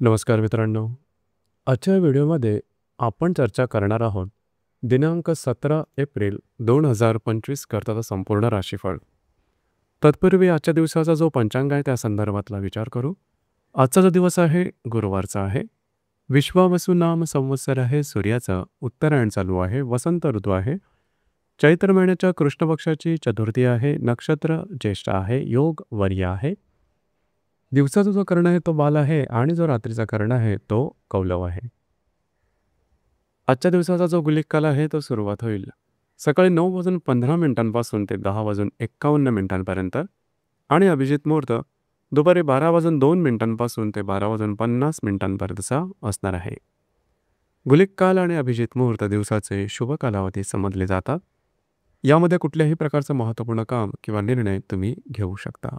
नमस्कार मित्रांनो. आजच्या व्हिडिओमध्ये आपण चर्चा करणार आहोत दिनांक 17 एप्रिल 2025 करताचा संपूर्ण राशीफळ. तत्पूर्वी आजच्या दिवसाचा जो पंचांग आहे त्या संदर्भातला विचार करू. आजचा जो दिवस आहे गुरुवारचा आहे. विश्वावसु नाम संवत्सर आहे. सूर्याचं उत्तरायण चालू आहे. वसंत ऋतू आहे. चैत्र महिन्याच्या कृष्ण पक्षाची चतुर्थी आहे. नक्षत्र ज्येष्ठ आहे. योग वर्य आहे. दिवसाचा जो कर्ण आहे तो बाल आहे आणि जो रात्रीचा कर्ण आहे तो कौलव आहे. आजच्या दिवसाचा जो गुलिक काल आहे तो सुरुवात होईल सकाळी 9:15 ते 10:51 आणि अभिजित मुहूर्त दुपारी 12:02 ते 12:50 असणार आहे. गुलिक काल आणि अभिजित मुहूर्त दिवसाचे शुभ कालावधी समजले जातात. यामध्ये कुठल्याही प्रकारचं महत्त्वपूर्ण काम किंवा निर्णय तुम्ही घेऊ शकता.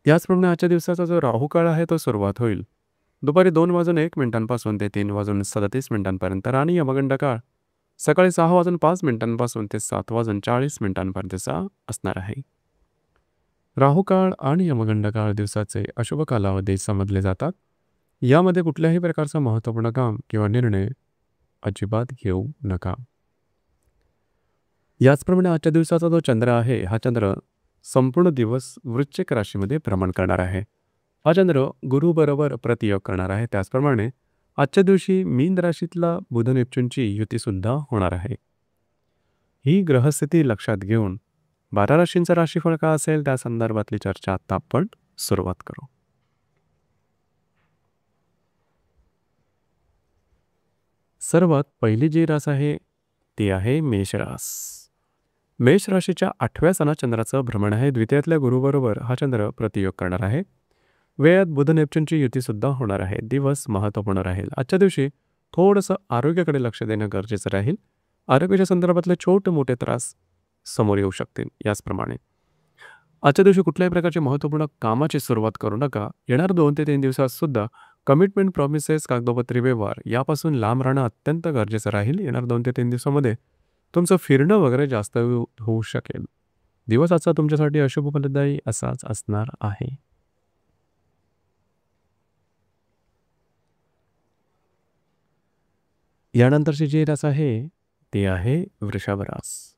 याचप्रमाणे आजच्या दिवसाचा जो राहुकाळ आहे तो सुरुवात होईल दुपारी 2:01 ते 3:37 आणि यमगंड काळ सकाळी 6:05 ते 7:40 असणार आहे. राहुकाळ आणि यमगंड काळ दिवसाचे अशुभ कालावधी समजले जातात. यामध्ये कुठल्याही प्रकारचं महत्त्वपूर्ण काम किंवा निर्णय अजिबात घेऊ नका. याचप्रमाणे आजच्या दिवसाचा जो चंद्र आहे हा चंद्र संपूर्ण दिवस वृश्चिक राशीमध्ये भ्रमण करणार आहे. हा चंद्र गुरु बरोबर प्रतियोग करणार आहे. त्याचप्रमाणे आजच्या दिवशी मीन राशीतला बुध नेपच्यूनची युती सुद्धा होणार आहे. ही ग्रहस्थिती लक्षात घेऊन 12 राशींचं राशीफळ का असेल त्या संदर्भातली चर्चा आता आपण सुरुवात करू. सर्वात पहिली जी रास आहे ती आहे मेष रास. मेष राशीच्या 8व्या सणात चंद्राचं भ्रमण आहे. द्वितीयातल्या गुरुबरोबर हा चंद्र प्रतियोग करणार आहे. वेळात बुध नेपच्यूनची युती सुद्धा होणार आहे. दिवस महत्त्वपूर्ण राहील. आजच्या दिवशी थोडंसं आरोग्याकडे लक्ष देणं गरजेचं राहील. आरोग्याच्या संदर्भातले छोटे मोठे त्रास समोर येऊ शकतील. याचप्रमाणे आजच्या दिवशी कुठल्याही प्रकारची महत्त्वपूर्ण कामाची सुरुवात करू नका. येणार 2 ते 3 दिवसात सुद्धा कमिटमेंट, प्रॉमिसेस, कागदोपत्री व्यवहार यापासून लांब राहणं अत्यंत गरजेचं राहील. येणार 2 ते 3 दिवसामध्ये तुमचं फिरणं वगैरे जास्त होऊ शकेल. दिवस आजचा तुमच्यासाठी अशुभ फलदायी असाच असणार आहे. यानंतरची जी रास आहे ती आहे वृषभ रास.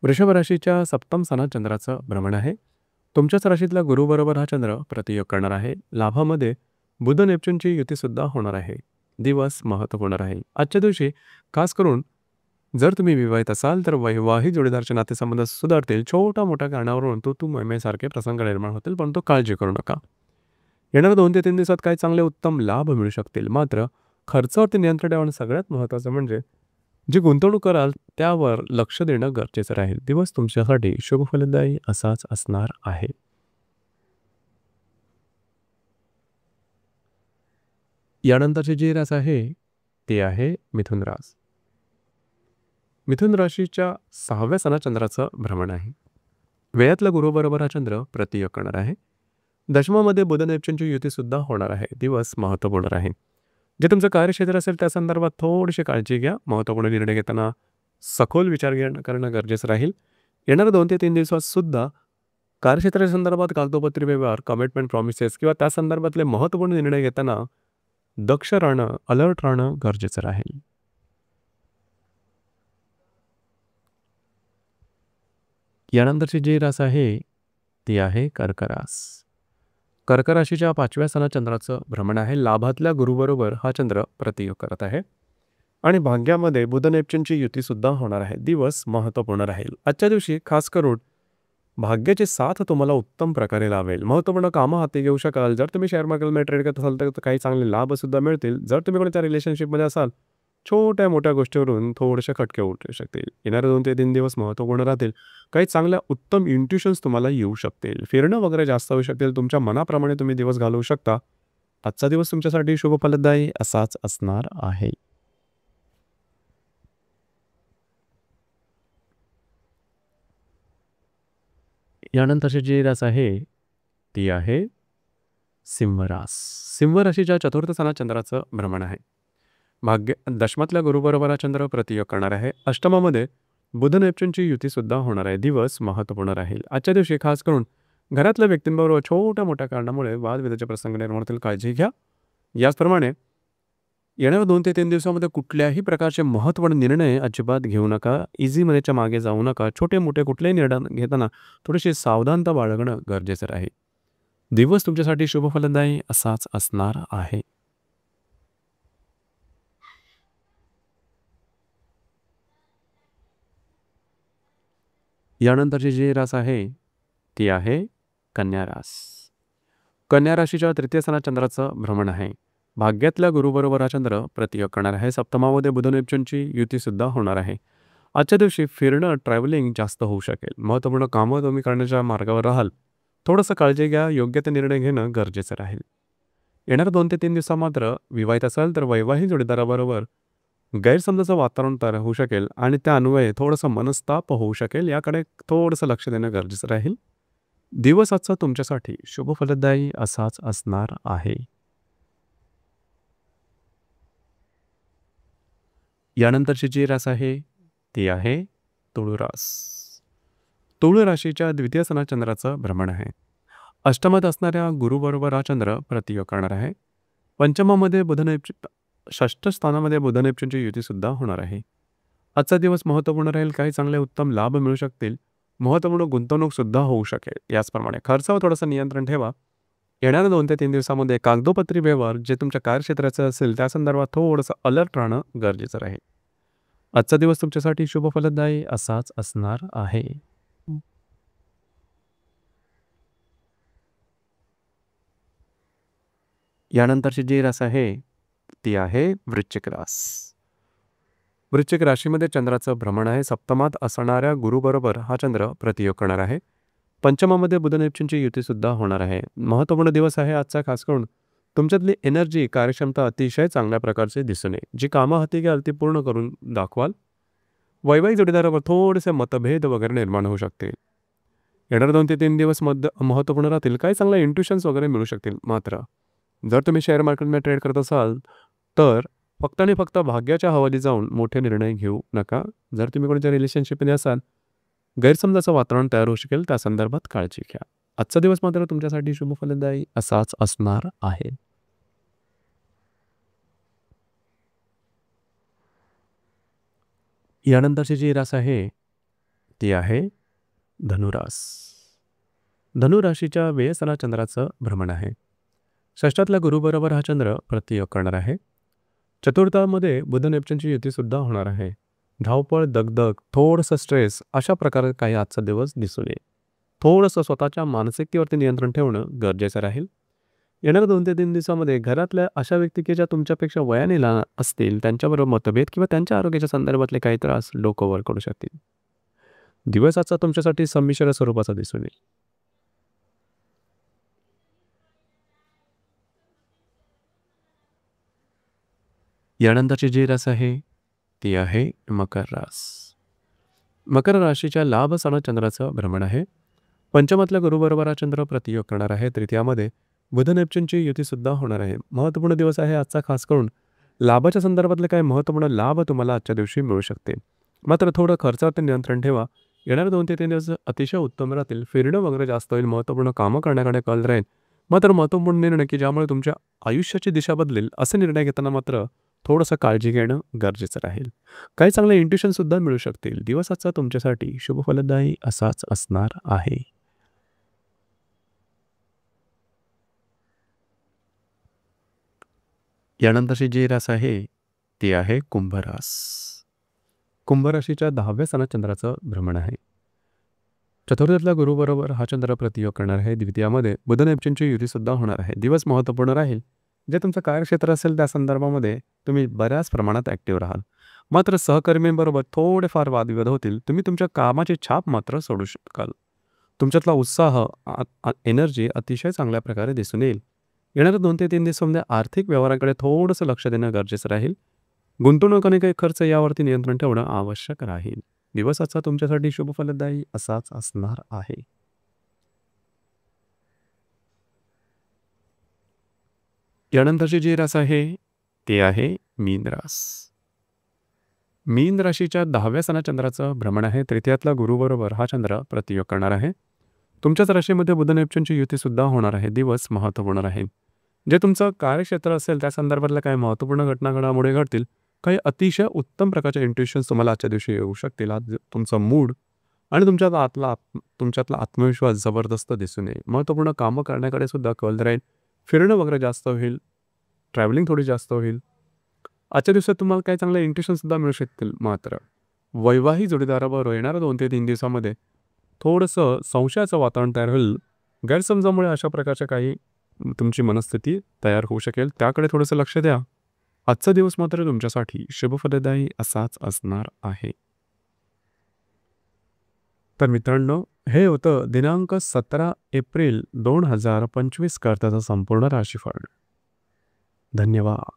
वृषभ राशीच्या सप्तम स्थानात चंद्राचं भ्रमण आहे. तुमच्याच राशीतला गुरुबरोबर हा चंद्र प्रतियोग करणार आहे. लाभामध्ये बुध नेपच्यूनची युती सुद्धा होणार आहे. दिवस महत्त्वपूर्ण राहील. आजच्या दिवशी खास करून जर तुम्ही विवाहित असाल तर वैवाहिक जोडीदारचे नातेसंबंध सुधारतील. छोट्या मोठ्या कारणावरून तू मैमेसारखे प्रसंग निर्माण होतील, परंतु काळजी करू नका. येणाऱ्या 2 ते 3 दिवसात काही चांगले उत्तम लाभ मिळू शकतील. मात्र खर्चावरती नियंत्रण ठेवणं सगळ्यात महत्त्वाचं म्हणजे जी गुंतवणूक कराल त्यावर लक्ष देणं गरजेचं राहील. दिवस तुमच्यासाठी शुभ फलदायी असाच असणार आहे. यानंतरची जी रास आहे ती आहे मिथुन रास. मिथुन राशीच्या 6व्या सणात चंद्राचं भ्रमण आहे. वेळातला गुरुबरोबर हा चंद्र प्रतियोग करणार आहे. दशमामध्ये बुध नेपच्यूनची युती सुद्धा होणार आहे. दिवस महत्त्वपूर्ण राहील. जे तुमचं कार्यक्षेत्र असेल त्या संदर्भात थोडीशी काळजी घ्या. महत्त्वपूर्ण निर्णय घेताना सखोल विचार करणं गरजेचं राहील. येणाऱ्या 2 ते 3 दिवसात सुद्धा कार्यक्षेत्राच्या संदर्भात कागदोपत्री व्यवहार, कमिटमेंट, प्रॉमिसेस किंवा त्या संदर्भातले महत्त्वपूर्ण निर्णय घेताना दक्ष राहणं, अलर्ट राहणं गरजेचं राहील. यानंतरची जी रास आहे ती आहे कर्क रास. कर्क राशीच्या 5व्या स्थानात चंद्राचं भ्रमण आहे. लाभातल्या गुरुबरोबर हा चंद्र प्रतियोग करत आहे आणि भाग्यामध्ये बुध नेपच्यूनची युती सुद्धा होणार आहे. दिवस महत्त्वपूर्ण राहील. आजच्या दिवशी खास करून भाग्याची साथ तुम्हाला उत्तम प्रकारे लावेल. महत्त्वपूर्ण कामं हाती घेऊ शकाल. जर तुम्ही शेअर मार्केटमध्ये ट्रेड करत असाल तर काही चांगले लाभ सुद्धा मिळतील. जर तुम्ही कोणत्या रिलेशनशिपमध्ये असाल छोट्या मोठ्या गोष्टीवरून थोडेसे खटके उठू शकतील. येणारे 2 ते 3 दिवस महत्त्वपूर्ण राहतील. काही चांगल्या उत्तम इंट्युशन्स तुम्हाला येऊ शकतील. फिरणं वगैरे जास्त होऊ शकतील. तुमच्या मनाप्रमाणे तुम्ही दिवस घालवू शकता. आजचा दिवस तुमच्यासाठी शुभ फलदायी असाच असणार आहे. यानंतरची जी रास आहे ती आहे सिंह रास. सिंह राशीच्या 4थ्या स्थानात चंद्राचं भ्रमण आहे. दशमातल्या गुरुबरोबर हा चंद्र प्रतियोग करणार आहे. अष्टमामध्ये बुध नेपच्यूनची युती सुद्धा होणार आहे. दिवस महत्त्वपूर्ण राहील. आजच्या दिवशी खास करून घरातल्या व्यक्तींबरोबर छोट्या मोठ्या कारणामुळे वादविवादाचे प्रसंग निर्माण होतील, काळजी घ्या. याचप्रमाणे येणाऱ्या 2 ते 3 दिवसामध्ये कुठल्याही प्रकारचे महत्त्वाचे निर्णय अजिबात घेऊ नका. इझी मनीच्या मागे जाऊ नका. छोटे-मोठे कुठलेही निर्णय घेताना थोडीशी सावधानता बाळगणं गरजेचं आहे. दिवस तुमच्यासाठी शुभ फलदायी असाच असणार आहे. यानंतरची जी रास आहे ती आहे कन्या रास. कन्या राशीच्या तृतीय स्थानात चंद्राचं भ्रमण आहे. भाग्यातल्या गुरुबरोबर हा चंद्र प्रतियोग करणार आहे. सप्तमामध्ये बुध नेपच्यूनची युतीसुद्धा होणार आहे. आजच्या दिवशी फिरणं, ट्रॅव्हलिंग जास्त होऊ शकेल. महत्त्वपूर्ण कामं तुम्ही करण्याच्या मार्गावर राहाल. थोडंसं काळजी घ्या. योग्य ते निर्णय घेणं गरजेचं राहील. येणाऱ्या 2 ते 3 दिवसात मात्र विवाहित असाल तर वैवाहिक जोडीदाराबरोबर गैरसमजाचं वातावरण तयार होऊ शकेल आणि त्या अन्वये थोडंसं मनस्ताप होऊ शकेल. याकडे थोडंसं लक्ष देणं गरजेचं राहील. दिवस आजचा तुमच्यासाठी शुभ फलदायी असाच असणार आहे. यानंतरची जी रास आहे ती आहे तुळू रास. तुळू राशीच्या द्वितीय स्थानात चंद्राचं भ्रमण आहे. अष्टमात असणाऱ्या गुरुबरोबर हा चंद्र प्रतियोग करणार आहे. पंचमामध्ये षष्ठ स्थानामध्ये बुध नेपच्यूनची युतीसुद्धा होणार आहे. आजचा दिवस महत्त्वपूर्ण राहील. काही चांगले उत्तम लाभ मिळू शकतील. महत्त्वपूर्ण गुंतवणूकसुद्धा होऊ शकेल. याचप्रमाणे खर्चावर थोडंसं नियंत्रण ठेवा. येणाऱ्या 2 ते 3 दिवसामध्ये कागदोपत्री व्यवहार जे तुमच्या कार्यक्षेत्राचं असेल त्या संदर्भात थोडंसं अलर्ट राहणं गरजेचं राहील. आजचा दिवस तुमच्यासाठी शुभ फलदायी असाच असणार आहे. यानंतरची जी रास आहे ती आहे वृश्चिक रास. वृश्चिक राशीमध्ये चंद्राचं भ्रमण आहे. सप्तमात असणाऱ्या गुरुबरोबर हा चंद्र प्रतियोग करणार आहे. पंचमामध्ये बुध नेपच्यूनची युतीसुद्धा होणार आहे. महत्त्वपूर्ण दिवस आहे आजचा. खास करून तुमच्यातली एनर्जी, कार्यक्षमता अतिशय चांगल्या प्रकारचे दिसून येईल. जी कामं हाती घ्याल ती पूर्ण करून दाखवाल. वैवाहिक जोडीदारावर थोडेसे मतभेद वगैरे निर्माण होऊ शकतील. येणारे 2 ते 3 दिवस महत्त्वपूर्ण राहतील. काही चांगल्या इंट्युशन्स वगैरे मिळू शकतील. मात्र जर तुम्ही शेअर मार्केटमध्ये ट्रेड करत असाल तर फक्त आणि फक्त भाग्याच्या हवाली जाऊन मोठे निर्णय घेऊ नका. जर तुम्ही कोणत्या रिलेशनशिपमध्ये असाल, गैरसमजाचं वातावरण तयार होऊ शकेल. त्या संदर्भात काळजी घ्या. आजचा दिवस मात्र तुमच्यासाठी शुभ फलदायी असाच असणार आहे. यानंतरची जी रास आहे ती आहे धनुरास. धनुराशीच्या व्ययस्थानात चंद्राचं भ्रमण आहे. षष्ठातल्या गुरुबरोबर हा चंद्र प्रतियोग करणार आहे. चतुर्थामध्ये बुध नेपच्यूनची युतीसुद्धा होणार आहे. धावपळ, दगदग, थोडंसं स्ट्रेस अशा प्रकारे काही आजचा दिवस दिसून येईल. थोडंसं स्वतःच्या मानसिकतेवरती नियंत्रण ठेवणं गरजेचं राहील. येणाऱ्या 2 ते 3 दिवसामध्ये घरातल्या अशा व्यक्ती की ज्या तुमच्यापेक्षा वयाने लहान असतील त्यांच्याबरोबर मतभेद किंवा त्यांच्या आरोग्याच्या संदर्भातले काही त्रास डोकं वर करू शकतील. दिवस आजचा तुमच्यासाठी संमिश्र स्वरूपाचा दिसून येईल. यानंतरची जी रास आहे ती आहे मकर रास. मकर राशीच्या लाभ स्थानात चंद्राचं भ्रमण आहे. पंचमातल्या गुरुबरोबर हा चंद्र प्रतियोग करणार आहे. तृतीयामध्ये बुध नेपच्यूनची युतीसुद्धा होणार आहे. महत्त्वपूर्ण दिवस आहे आजचा. खास करून लाभाच्या संदर्भातले काही महत्त्वपूर्ण लाभ तुम्हाला आजच्या दिवशी मिळू शकते. मात्र थोडं खर्चावरती नियंत्रण ठेवा. येणारे 2 ते 3 दिवस अतिशय उत्तम राहतील. फिरणं वगैरे जास्त होईल. महत्त्वपूर्ण कामं करण्याकडे कल राहील. मात्र महत्त्वपूर्ण निर्णय की ज्यामुळे तुमच्या आयुष्याची दिशा बदलेल असे निर्णय घेताना मात्र थोडंसं काळजी घेणं गरजेचं राहील. काही चांगले इंट्युशनसुद्धा मिळू शकतील. दिवस आजचा तुमच्यासाठी शुभ फलदायी असाच असणार आहे. यानंतरची जी रास आहे ती आहे कुंभरास. कुंभराशीच्या 10व्या स्थानात चंद्राचं भ्रमण आहे. चतुर्थातल्या गुरुबरोबर हा चंद्र प्रतियोग करणार आहे. द्वितीयामध्ये बुध नेपच्यूनची युतीसुद्धा होणार आहे. दिवस महत्त्वपूर्ण राहील. जे तुमचं कार्यक्षेत्र असेल त्या संदर्भामध्ये तुम्ही बऱ्याच प्रमाणात ॲक्टिव्ह राहाल. मात्र सहकर्मींबरोबर थोडेफार वादविवाद होतील. तुम्ही तुमच्या कामाची छाप मात्र सोडू शकाल. तुमच्यातला उत्साह, एनर्जी अतिशय चांगल्या प्रकारे दिसून येईल. येणाऱ्या 2 ते 3 दिवसामध्ये आर्थिक व्यवहाराकडे थोडंसं लक्ष देणं गरजेचं राहील. गुंतवणूक आणि काही खर्च यावरती नियंत्रण ठेवणं आवश्यक राहील. दिवस आजचा तुमच्यासाठी शुभ फलदायी असाच असणार आहे. यानंतरची जी रास आहे ती आहे मीन रास. मीन राशीच्या 10व्या स्थानात चंद्राचं भ्रमण आहे. तृतीयातला गुरुबरोबर हा चंद्र प्रतियोग करणार आहे. तुमच्याच राशीमध्ये बुध नेपच्यूनची युतीसुद्धा होणार आहे. दिवस महत्त्वपूर्ण राहील. जे तुमचं कार्यक्षेत्र असेल त्या संदर्भातल्या काही महत्त्वपूर्ण घटना घडामोडी घडतील. काही अतिशय उत्तम प्रकारचे इंट्युशन्स तुम्हाला आजच्या दिवशी येऊ शकतील. आज तुमचा मूड आणि तुमच्यातला आत्मविश्वास जबरदस्त दिसून येईल. महत्त्वपूर्ण कामं करण्याकडे सुद्धा कल राहील. फिरणं वगैरे जास्त होईल. ट्रॅव्हलिंग थोडी जास्त होईल. आजच्या दिवसात तुम्हाला काही चांगले इंट्युशनसुद्धा मिळू शकतील. मात्र वैवाहिक जोडीदाराबरोबर येणाऱ्या 2 ते 3 दिवसामध्ये थोडंसं संशयाचं वातावरण तयार होईल. गैरसमजामुळे अशा प्रकारच्या काही तुमची मनस्थिती तयार होऊ शकेल. त्याकडे थोडंसं लक्ष द्या. आजचा दिवस मात्र तुमच्यासाठी शुभफलदायी असाच असणार आहे. तर मित्रांनो, हे होतं दिनांक 17 एप्रिल 2025 करताचं संपूर्ण राशीफळ. धन्यवाद.